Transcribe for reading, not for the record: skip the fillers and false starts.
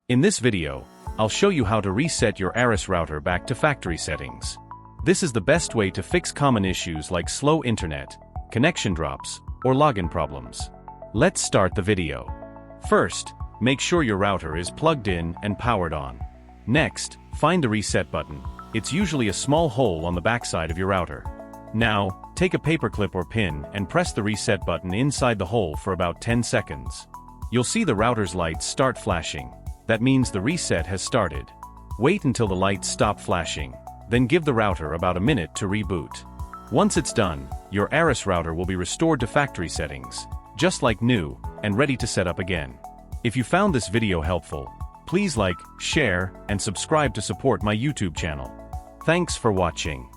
In this video, I'll show you how to reset your Arris router back to factory settings. This is the best way to fix common issues like slow internet, connection drops, or login problems. Let's start the video. First, make sure your router is plugged in and powered on. Next, find the reset button. It's usually a small hole on the backside of your router. Now, take a paperclip or pin and press the reset button inside the hole for about 10 seconds. You'll see the router's lights start flashing. That means the reset has started. Wait until the lights stop flashing, then give the router about a minute to reboot. Once it's done, your Arris router will be restored to factory settings, just like new, and ready to set up again. If you found this video helpful, please like, share, and subscribe to support my YouTube channel. Thanks for watching.